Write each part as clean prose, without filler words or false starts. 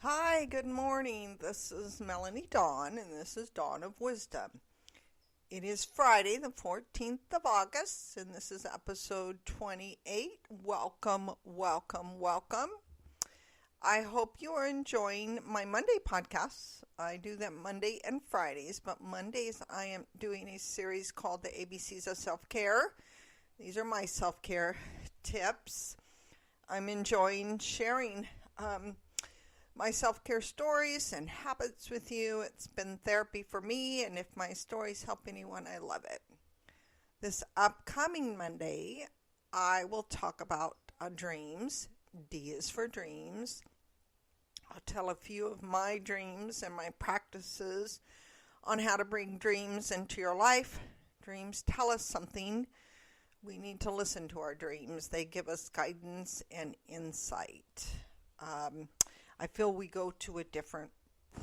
Hi, good morning. This is Melanie Dawn, and this is Dawn of Wisdom. It is Friday, the 14th of August, and this is episode 28. Welcome, welcome, welcome. I hope you are enjoying my Monday podcasts. I do them Monday and Fridays, but Mondays I am doing a series called the ABCs of Self-Care. These are my self-care tips. I'm enjoying sharing my self-care stories and habits with you. It's been therapy for me, and if my stories help anyone, I love it. This upcoming Monday, I will talk about dreams. D is for dreams. I'll tell a few of my dreams and my practices on how to bring dreams into your life. Dreams tell us something. We need to listen to our dreams. They give us guidance and insight. I feel we go to a different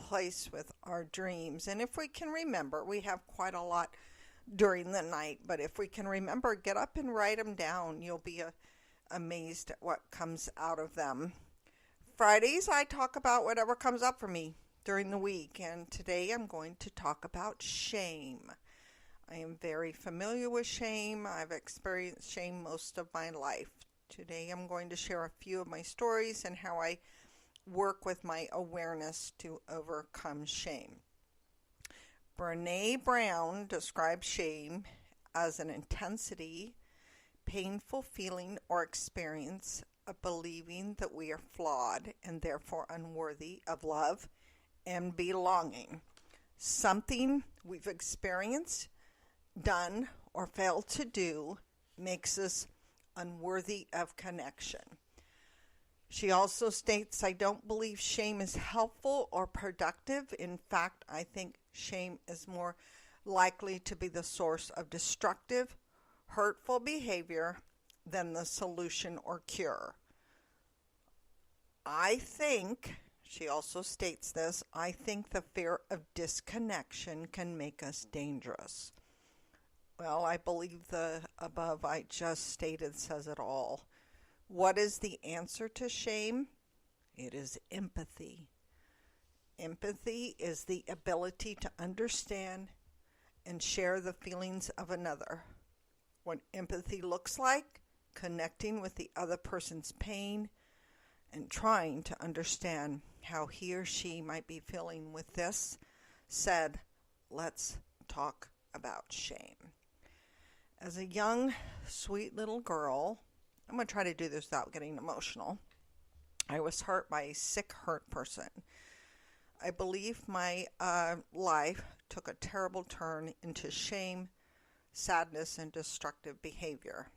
place with our dreams. And if we can remember, we have quite a lot during the night, but if we can remember, get up and write them down. You'll be amazed at what comes out of them. Fridays, I talk about whatever comes up for me during the week, and today I'm going to talk about shame. I am very familiar with shame. I've experienced shame most of my life. Today I'm going to share a few of my stories and how I work with my awareness to overcome shame. Brené Brown describes shame as an intensity, painful feeling or experience of believing that we are flawed and therefore unworthy of love and belonging. Something we've experienced, done, or failed to do makes us unworthy of connection. She also states, I don't believe shame is helpful or productive. In fact, I think shame is more likely to be the source of destructive, hurtful behavior than the solution or cure. I think, she also states this, I think the fear of disconnection can make us dangerous. Well, I believe the above I just stated says it all. What is the answer to shame? It is empathy. Empathy is the ability to understand and share the feelings of another. What empathy looks like, connecting with the other person's pain and trying to understand how he or she might be feeling with this. Said, let's talk about shame. As a young, sweet little girl, I'm going to try to do this without getting emotional. I was hurt by a sick, hurt person. I believe my life took a terrible turn into shame, sadness, and destructive behavior.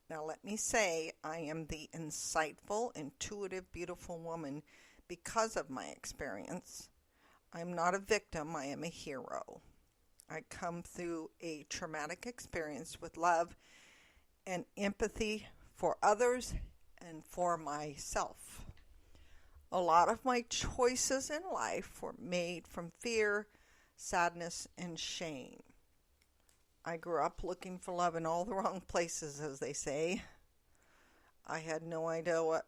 Now let me say I am the insightful, intuitive, beautiful woman because of my experience. I'm not a victim, I am a hero. I come through a traumatic experience with love and empathy for others and for myself. A lot of my choices in life were made from fear, sadness, and shame. I grew up looking for love in all the wrong places, as they say. I had no idea what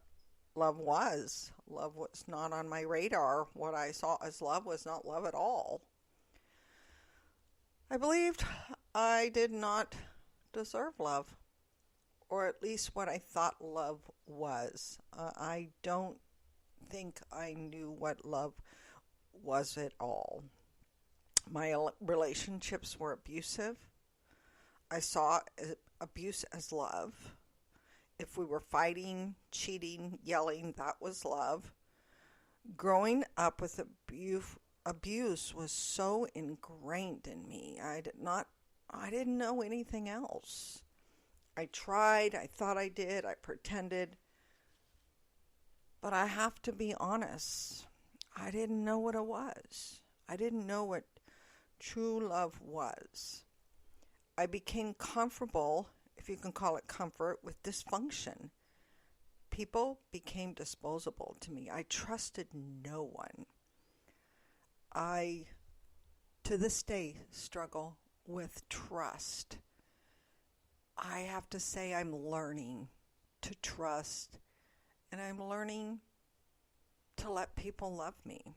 love was. Love was not on my radar. What I saw as love was not love at all. I believed I did not deserve love, or at least what I thought love was. I don't think I knew what love was at all. My relationships were abusive. I saw abuse as love. If we were fighting, cheating, yelling, that was love. Growing up with abuse was so ingrained in me. I didn't know anything else. I tried, I thought I did, I pretended. But I have to be honest, I didn't know what it was. I didn't know what true love was. I became comfortable, if you can call it comfort, with dysfunction. People became disposable to me. I trusted no one. I, to this day, struggle with trust. I have to say I'm learning to trust, and I'm learning to let people love me.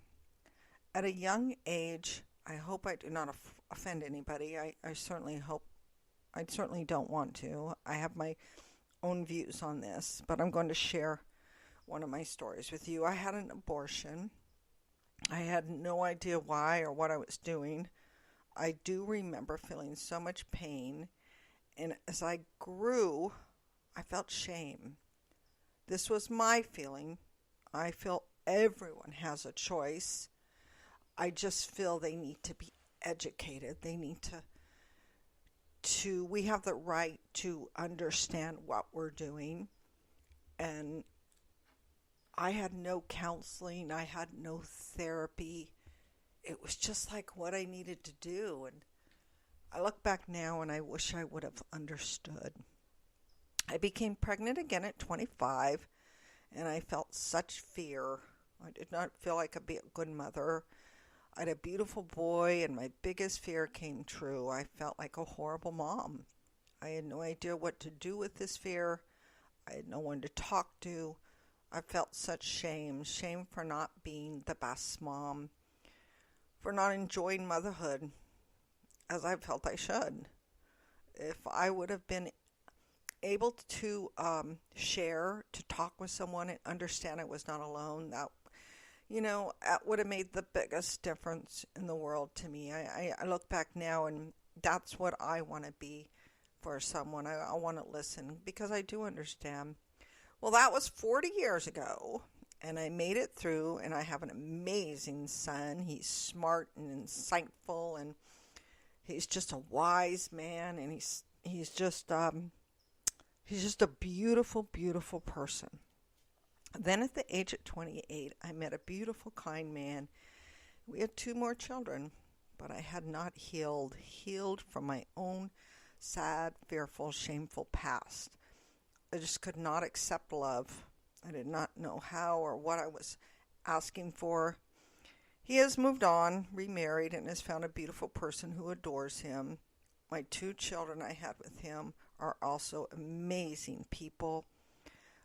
At a young age, I hope I do not offend anybody. I certainly don't want to. I have my own views on this, but I'm going to share one of my stories with you. I had an abortion. I had no idea why or what I was doing. I do remember feeling so much pain, and as I grew, I felt shame. This was my feeling. I feel everyone has a choice. I just feel they need to be educated. They need we have the right to understand what we're doing. And I had no counseling. I had no therapy. It was just like what I needed to do. And I look back now and I wish I would have understood. I became pregnant again at 25, and I felt such fear. I did not feel I could be a good mother. I had a beautiful boy, and my biggest fear came true. I felt like a horrible mom. I had no idea what to do with this fear. I had no one to talk to. I felt such shame for not being the best mom, for not enjoying motherhood as I felt I should. If I would have been able to share, to talk with someone and understand I was not alone, that would have made the biggest difference in the world to me. I look back now, and that's what I want to be for someone. I want to listen because I do understand. Well, that was 40 years ago, and I made it through, and I have an amazing son. He's smart and insightful, and he's just a wise man, and he's just a beautiful, beautiful person. Then at the age of 28, I met a beautiful, kind man. We had 2 more children, but I had not healed from my own sad, fearful, shameful past. I just could not accept love. I did not know how or what I was asking for. He has moved on, remarried, and has found a beautiful person who adores him. My 2 children I had with him are also amazing people,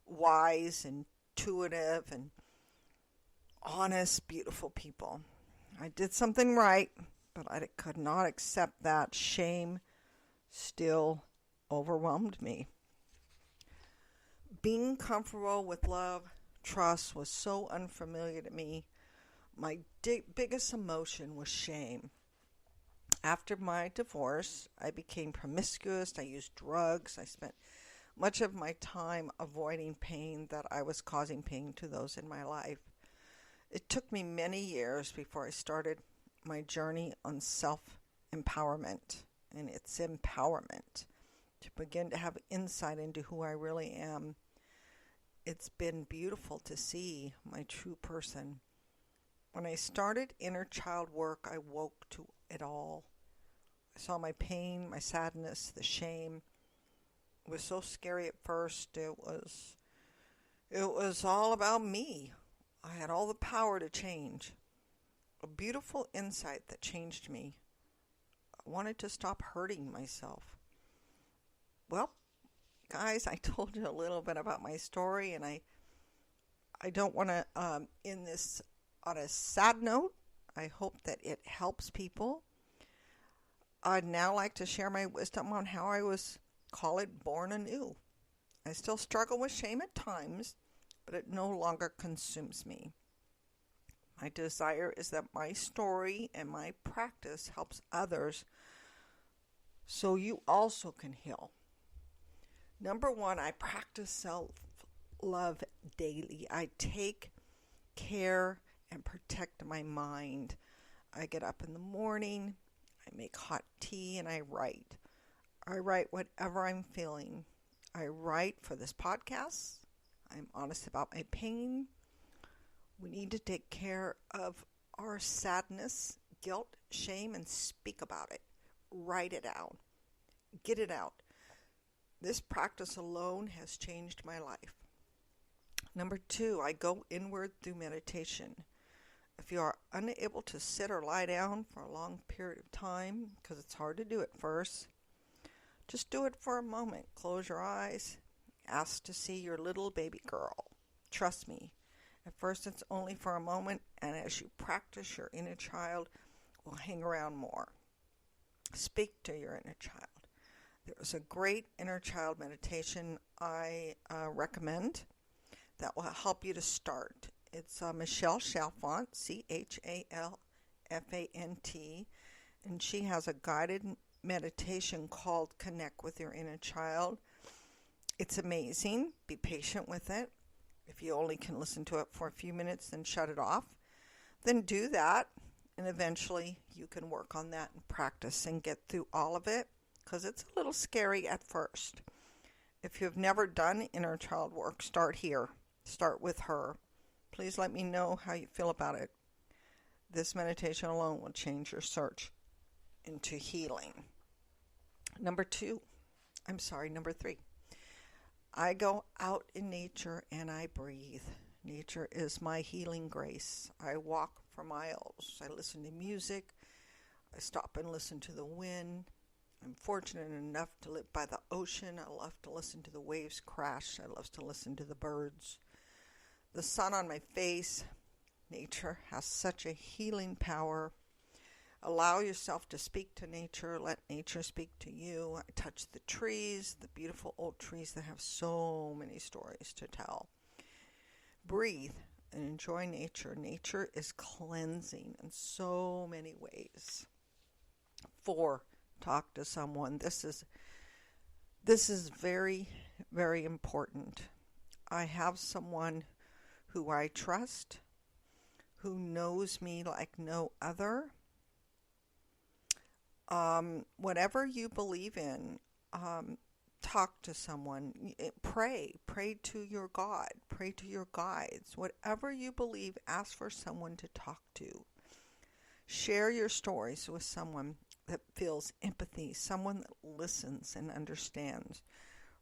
wise and intuitive and honest, beautiful people. I did something right, but I could not accept that. Shame still overwhelmed me. Being comfortable with love, trust was so unfamiliar to me. My biggest emotion was shame. After my divorce, I became promiscuous. I used drugs. I spent much of my time avoiding pain that I was causing pain to those in my life. It took me many years before I started my journey on self-empowerment, and it's empowerment to begin to have insight into who I really am. It's been beautiful to see my true person. When I started inner child work, I woke to it all. I saw my pain, my sadness, the shame. It was so scary at first. It was all about me. I had all the power to change. A beautiful insight that changed me. I wanted to stop hurting myself. Well, guys, I told you a little bit about my story, and I don't want to end this on a sad note. I hope that it helps people. I'd now like to share my wisdom on how I was, call it, born anew. I still struggle with shame at times, but it no longer consumes me. My desire is that my story and my practice helps others so you also can heal. Number 1, I practice self-love daily. I take care and protect my mind. I get up in the morning, I make hot tea, and I write. I write whatever I'm feeling. I write for this podcast. I'm honest about my pain. We need to take care of our sadness, guilt, shame, and speak about it. Write it out. Get it out. This practice alone has changed my life. Number 2, I go inward through meditation. If you are unable to sit or lie down for a long period of time, because it's hard to do at first, just do it for a moment. Close your eyes. Ask to see your little baby girl. Trust me, At first, it's only for a moment, and as you practice, your inner child will hang around more. Speak to your inner child. There's a great inner child meditation I recommend that will help you to start. It's Michelle Chalfant, Chalfant, and she has a guided meditation called Connect with Your Inner Child. It's amazing. Be patient with it. If you only can listen to it for a few minutes, then shut it off. Then do that, and eventually you can work on that and practice and get through all of it, because it's a little scary at first. If you've never done inner child work, start here. Start with her. Please let me know how you feel about it. This meditation alone will change your search into healing. Number 3. I go out in nature and I breathe. Nature is my healing grace. I walk for miles. I listen to music. I stop and listen to the wind. I'm fortunate enough to live by the ocean. I love to listen to the waves crash. I love to listen to the birds. The sun on my face. Nature has such a healing power. Allow yourself to speak to nature. Let nature speak to you. I touch the trees, the beautiful old trees that have so many stories to tell. Breathe and enjoy nature. Nature is cleansing in so many ways. 4, talk to someone. This is very, very important. I have someone who I trust, who knows me like no other. Whatever you believe in, talk to someone. Pray to your God. Pray to your guides. Whatever you believe, ask for someone to talk to. Share your stories with someone that feels empathy, someone that listens and understands.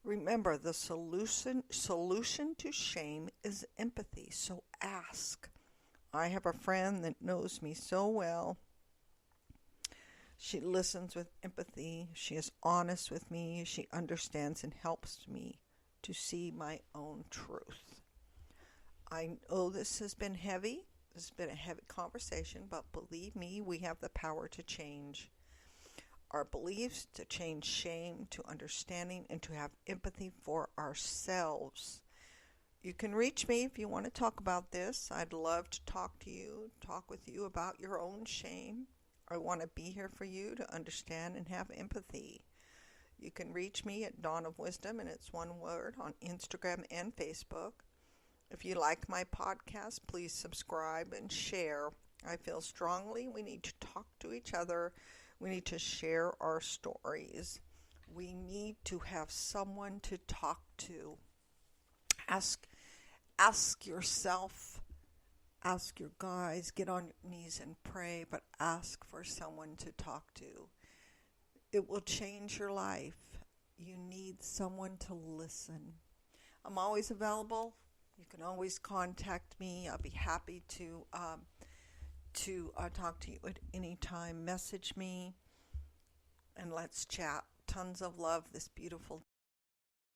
Remember, the solution to shame is empathy, so ask. I have a friend that knows me so well. She listens with empathy. She is honest with me. She understands and helps me to see my own truth. I know this has been heavy. This has been a heavy conversation, but believe me, we have the power to change our beliefs, to change shame, to understanding, and to have empathy for ourselves. You can reach me if you want to talk about this. I'd love to talk with you about your own shame. I want to be here for you to understand and have empathy. You can reach me at Dawn of Wisdom, and it's one word, on Instagram and Facebook. If you like my podcast, please subscribe and share. I feel strongly we need to talk to each other. We need to share our stories. We need to have someone to talk to. Ask yourself. Ask your guides, get on your knees and pray, but ask for someone to talk to. It will change your life. You need someone to listen. I'm always available. You can always contact me. I'll be happy to talk to you at any time. Message me and let's chat. Tons of love this beautiful